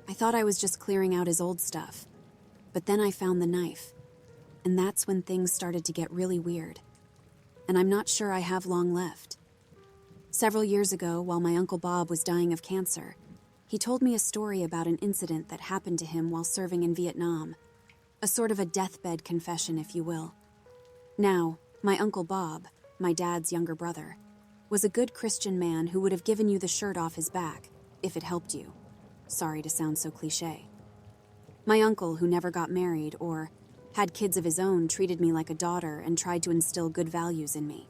I thought I was just clearing out his old stuff. But then I found the knife. And that's when things started to get really weird. And I'm not sure I have long left. Several years ago, while my Uncle Bob was dying of cancer, he told me a story about an incident that happened to him while serving in Vietnam. A sort of a deathbed confession, if you will. Now, my Uncle Bob, my dad's younger brother, was a good Christian man who would have given you the shirt off his back if it helped you. Sorry to sound so cliché. My uncle, who never got married or had kids of his own, treated me like a daughter and tried to instill good values in me.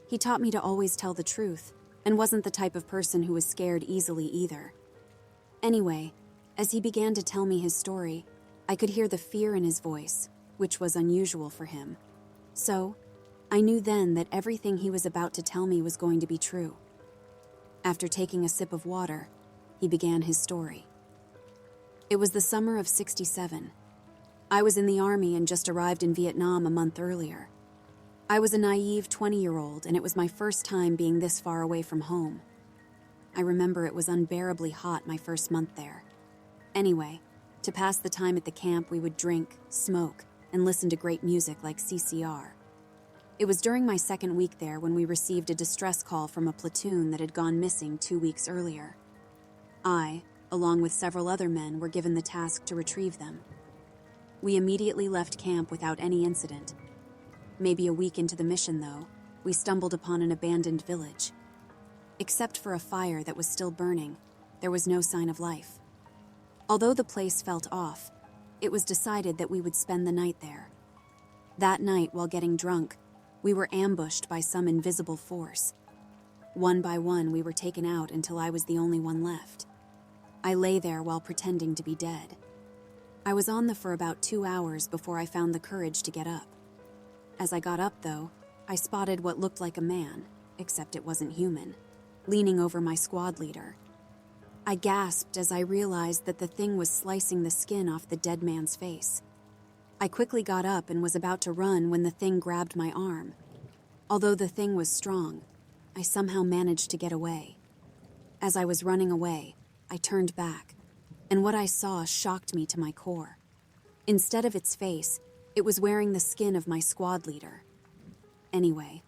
He taught me to always tell the truth and wasn't the type of person who was scared easily either. Anyway, as he began to tell me his story, I could hear the fear in his voice, which was unusual for him. So, I knew then that everything he was about to tell me was going to be true. After taking a sip of water, he began his story. It was the summer of '67. I was in the army and just arrived in Vietnam a month earlier. I was a naive 20-year-old, and it was my first time being this far away from home. I remember it was unbearably hot my first month there. Anyway, to pass the time at the camp, we would drink, smoke, and listen to great music like CCR. It was during my second week there when we received a distress call from a platoon that had gone missing 2 weeks earlier. I, along with several other men, were given the task to retrieve them. We immediately left camp without any incident. Maybe a week into the mission, though, we stumbled upon an abandoned village. Except for a fire that was still burning, there was no sign of life. Although the place felt off, it was decided that we would spend the night there. That night, while getting drunk, we were ambushed by some invisible force. One by one, we were taken out until I was the only one left. I lay there while pretending to be dead. I was on for about 2 hours before I found the courage to get up. As I got up, though, I spotted what looked like a man, except it wasn't human, leaning over my squad leader. I gasped as I realized that the thing was slicing the skin off the dead man's face. I quickly got up and was about to run when the thing grabbed my arm. Although the thing was strong, I somehow managed to get away. As I was running away, I turned back, and what I saw shocked me to my core. Instead of its face, it was wearing the skin of my squad leader. Anyway,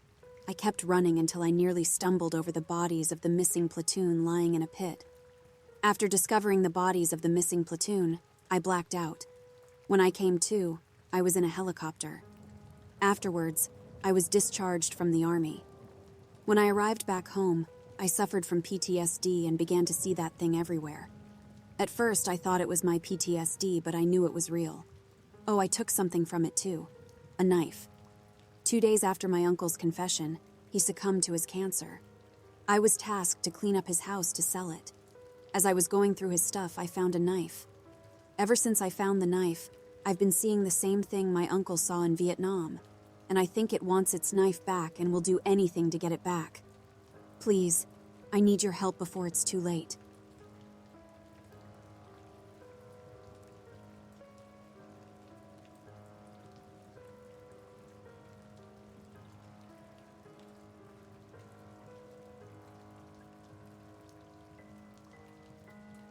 I kept running until I nearly stumbled over the bodies of the missing platoon lying in a pit. After discovering the bodies of the missing platoon, I blacked out. When I came to, I was in a helicopter. Afterwards, I was discharged from the army. When I arrived back home, I suffered from PTSD and began to see that thing everywhere. At first, I thought it was my PTSD, but I knew it was real. Oh, I took something from it too. A knife. 2 days after my uncle's confession, he succumbed to his cancer. I was tasked to clean up his house to sell it. As I was going through his stuff, I found a knife. Ever since I found the knife, I've been seeing the same thing my uncle saw in Vietnam, and I think it wants its knife back and will do anything to get it back. Please, I need your help before it's too late.